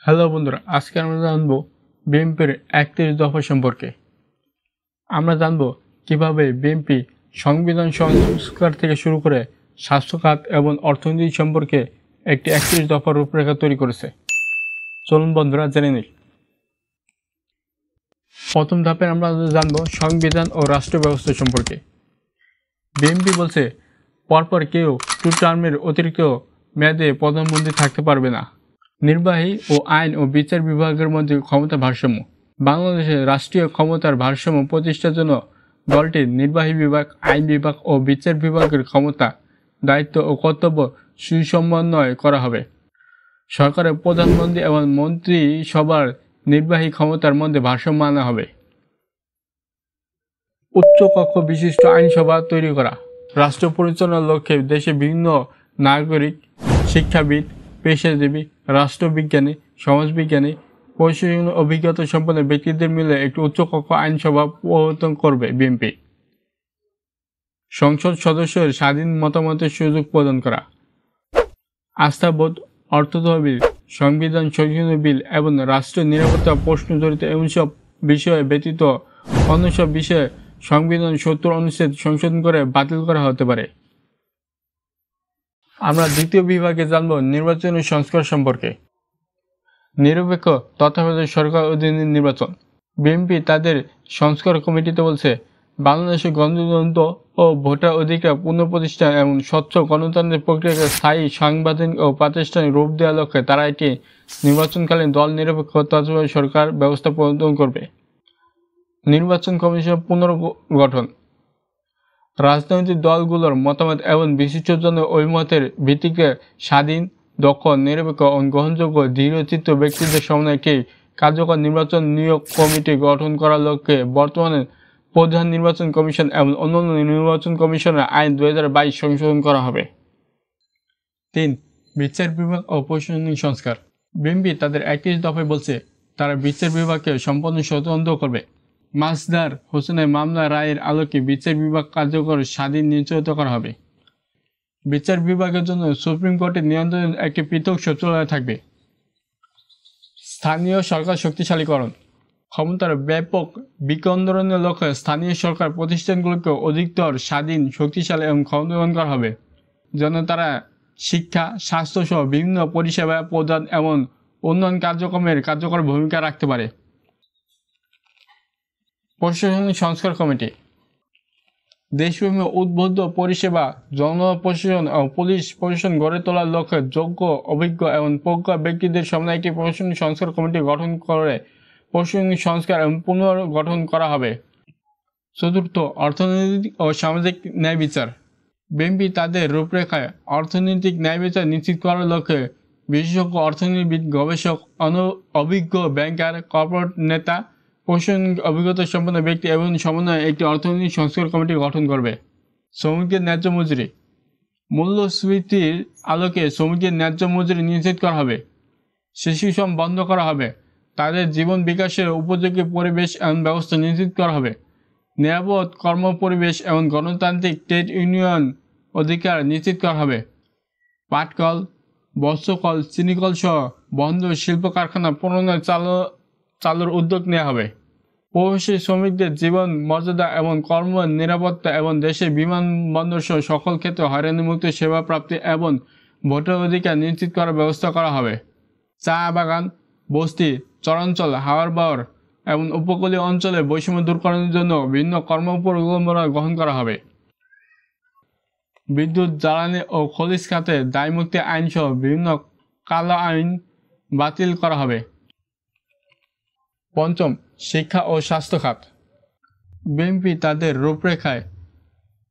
Hello বন্ধুরা, আজকে আমরা জানবো বিএনপির ৩১ দফা সম্পর্কে। আমরা জানবো কিভাবে বিএনপি সংবিধান সংস্কার থেকে শুরু করে স্বাস্থ্য খাত এবং অর্থনীতি সম্পর্কে একটি ৩১ দফার রূপরেখা তৈরি করেছে। চলুন বন্ধুরা জেনে নিই। প্রথম ধাপে আমরা জানবো সংবিধান ও রাষ্ট্র ব্যবস্থা সম্পর্কে। বিএনপি বলছে পরপর কেউ 2 টার্মের অতিরিক্ত মেয়াদে প্রধানমন্ত্রী থাকতে পারবে না। নির্বাহী ও আইন ও বিচার বিভাগের মধ্যে ক্ষমতা ভারসাম্য। বাংলাদেশের রাষ্ট্রীয় ক্ষমতার ভারসাম্য প্রতিষ্ঠার জন্য দলটির নির্বাহী বিভাগ, আইন বিভাগ ও বিচার বিভাগের ক্ষমতা, দায়িত্ব ও কর্তব্য সুসমন্বয় করা হবে। সরকারের প্রধানমন্ত্রী এবং মন্ত্রিসভার নির্বাহী ক্ষমতার মধ্যে ভারসাম্য আনা হবে। উচ্চকক্ষ বিশিষ্ট আইনসভা তৈরি করা। রাষ্ট্র পরিচালনার লক্ষ্যে দেশে বিভিন্ন নাগরিক, শিক্ষাবিদ, পেশাজীবী, রাষ্ট্রবিজ্ঞানী, সমাজবিজ্ঞানী, প্রশাসনিক অভিজ্ঞতা সম্পন্ন ব্যক্তিদের মিলে একটি উচ্চকক্ষ আইনসভা প্রবর্তন করবে বিএনপি। সংসদ সদস্যের স্বাধীন মতামতের সুযোগ প্রদান করা। আস্থাবোধ, অর্থতহবিল, সংবিধান সংশোধনী বিল এবং রাষ্ট্রীয় নিরাপত্তা প্রশ্ন জড়িত এমনসব বিষয়ে ব্যতীত অন্য সব বিষয়ে সংবিধান ৭০ অনুচ্ছেদ সংশোধন করে বাতিল করা হতে পারে। আমরা দ্বিতীয় বিভাগে জানব নির্বাচনী সংস্কার সম্পর্কে। নিরপেক্ষ তত্ত্বাবধায়ক সরকার অধীনে নির্বাচন। বিএনপি তাদের সংস্কার কমিটিতে বলছে, বাংলাদেশের গণতন্ত্র ও ভোটার অধিকার পুনঃপ্রতিষ্ঠা এবং স্বচ্ছ গণতান্ত্রিক প্রক্রিয়াকে স্থায়ী, সাংবিধানিক ও প্রাতিষ্ঠানিক রূপ দেওয়ার লক্ষ্যে তারা একটি নির্বাচনকালীন দল নিরপেক্ষ তত্ত্বাবধায়ক সরকার ব্যবস্থা প্রবর্তন করবে। নির্বাচন কমিশন পুনর্গঠন। রাজনৈতিক দলগুলোর মতামত এবং বিশিষ্টজনের অভিমতের ভিত্তিতে স্বাধীন, দক্ষ, নিরপেক্ষ ও গ্রহণযোগ্য দৃঢ়চিত্ত ব্যক্তিদের সমন্বয়ে একটি কার্যকর নির্বাচন নিয়োগ কমিটি গঠন করার লক্ষ্যে বর্তমানে প্রধান নির্বাচন কমিশন এবং অন্যান্য নির্বাচন কমিশনের আইন ২০২২ সংশোধন করা হবে। ৩. বিচার বিভাগ ও প্রশাসনিক সংস্কার। বিএনপি তাদের ৩১ দফায় বলছে, তারা বিচার বিভাগকে সম্পূর্ণ স্বতন্ত্র করবে। মাসদার হোসেনের মামলা রায়ের আলোকে বিচার বিভাগ কার্যকর, স্বাধীন, নিশ্চিত করা হবে। বিচার বিভাগের জন্য সুপ্রিম কোর্টের নিয়ন্ত্রণে একটি পৃথক সচিবালয় থাকবে। স্থানীয় সরকার শক্তিশালীকরণ। ক্ষমতার ব্যাপক বিকেন্দ্রীকরণের লক্ষ্যে স্থানীয় সরকার প্রতিষ্ঠানগুলোকে অধিকতর স্বাধীন, শক্তিশালী এবং ক্ষমতাবান করা হবে, যেন তারা শিক্ষা, স্বাস্থ্য সহ বিভিন্ন পরিষেবা প্রদান এবং উন্নয়ন কার্যক্রমের কার্যকর ভূমিকা রাখতে পারে। প্রশাসনিক সংস্কার কমিটি। দেশব্যাপী উদ্বুদ্ধ পরিষেবা, জনপ্রশাসন ও পুলিশ প্রশাসন গড়ে তোলার লক্ষ্যে যোগ্য, অভিজ্ঞ এবং প্রজ্ঞ ব্যক্তিদের সমন্বয়ে একটি প্রশাসনিক সংস্কার কমিটি গঠন করে প্রশাসনিক সংস্কার এবং পুনর্গঠন করা হবে। ৪র্থ, অর্থনৈতিক ও সামাজিক ন্যায় বিচার। বিএনপি তাদের রূপরেখায় অর্থনৈতিক ন্যায় বিচার নিশ্চিত করার লক্ষ্যে বিশেষজ্ঞ অর্থনীতিবিদ, গবেষক, অভিজ্ঞ ব্যাংকার, কর্পোরেট নেতা, প্রশাসনিক অভিজ্ঞতা সম্পন্ন ব্যক্তি এবং সমন্বয়ে একটি অর্থনৈতিক সংস্কার কমিটি গঠন করবে। শ্রমিকদের ন্যায্য মজুরি। মূল্যস্ফীতির আলোকে শ্রমিকদের ন্যায্য মজুরি নিশ্চিত করা হবে। শিশুশ্রম বন্ধ করা হবে। তাদের জীবন বিকাশের উপযোগী পরিবেশ এবং ব্যবস্থা নিশ্চিত করা হবে। নিরাপদ কর্মপরিবেশ এবং গণতান্ত্রিক ট্রেড ইউনিয়ন অধিকার নিশ্চিত করা হবে। পাটকল, বস্ত্রকল, চিনিকল সহ বন্ধ শিল্প কারখানা পুনরায় চালুর উদ্যোগ নেওয়া হবে। প্রবাসী শ্রমিকদের জীবন মর্যাদা এবং কর্ম নিরাপত্তা এবং দেশের বিমানবন্দর সহ সকল ক্ষেত্রে হয়রানিমুক্ত সেবা প্রাপ্তি এবং ভোটার অধিকার নিশ্চিত করার ব্যবস্থা করা হবে। চা বাগান, বস্তি, চরাঞ্চল, হাওর বাওর এবং উপকূলীয় অঞ্চলে বৈষম্য দূরকরণের জন্য বিভিন্ন কর্মপরিকল্পনা গ্রহণ করা হবে। বিদ্যুৎ, জ্বালানি ও খনিজ খাতে দায়মুক্তি আইন সহ বিভিন্ন কালো আইন বাতিল করা হবে। ৫ম, শিক্ষা ও স্বাস্থ্য খাত। বিএনপি তাদের রূপরেখায়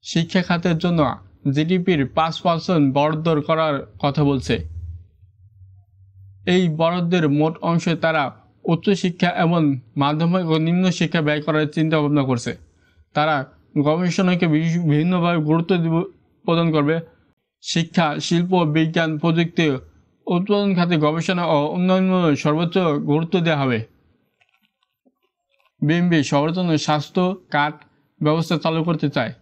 শিক্ষা খাতের জন্য জিডিপির ৫% বরাদ্দ করার কথা বলছে। এই বরাদ্দের মোট অংশে তারা উচ্চশিক্ষা এবং মাধ্যমিক ও নিম্ন শিক্ষা ব্যয় করার চিন্তা ভাবনা করছে। তারা গবেষণাকে বিভিন্নভাবে গুরুত্ব প্রদান করবে। শিক্ষা, শিল্প, বিজ্ঞান, প্রযুক্তি, উৎপাদন খাতে গবেষণা ও উন্নয়ন সর্বোচ্চ গুরুত্ব দেওয়া হবে। বিএনপি সবার জন্য স্বাস্থ্য কার্ড ব্যবস্থা চালু করতে চায়।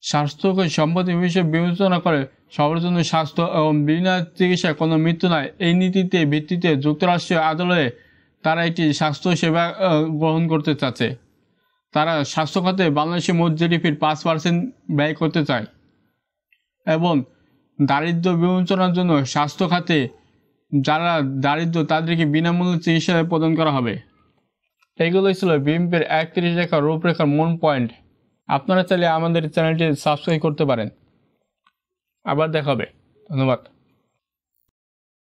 স্বাস্থ্যকে সম্পদ হিসেবে বিবেচনা করে সবার জন্য স্বাস্থ্য এবং বিনা চিকিৎসায় কোনো মৃত্যু নয়, এই নীতিতে ভিত্তিতে যুক্তরাষ্ট্রীয় আদালতে তারা একটি স্বাস্থ্য সেবা গ্রহণ করতে চাচ্ছে। তারা স্বাস্থ্য খাতে বাংলাদেশের মোট জিডিপির 5% ব্যয় করতে চায় এবং দারিদ্র্য বিমোচনার জন্য স্বাস্থ্য খাতে যারা দারিদ্র তাদেরকে বিনামূল্যে চিকিৎসা প্রদান করা হবে। এগুলোই ছিল বিএনপির 31 রেখা রূপরেখার মূল পয়েন্ট। আপনারা চাইলে আমাদের চ্যানেলটি সাবস্ক্রাইব করতে পারেন। আবার দেখা হবে। ধন্যবাদ।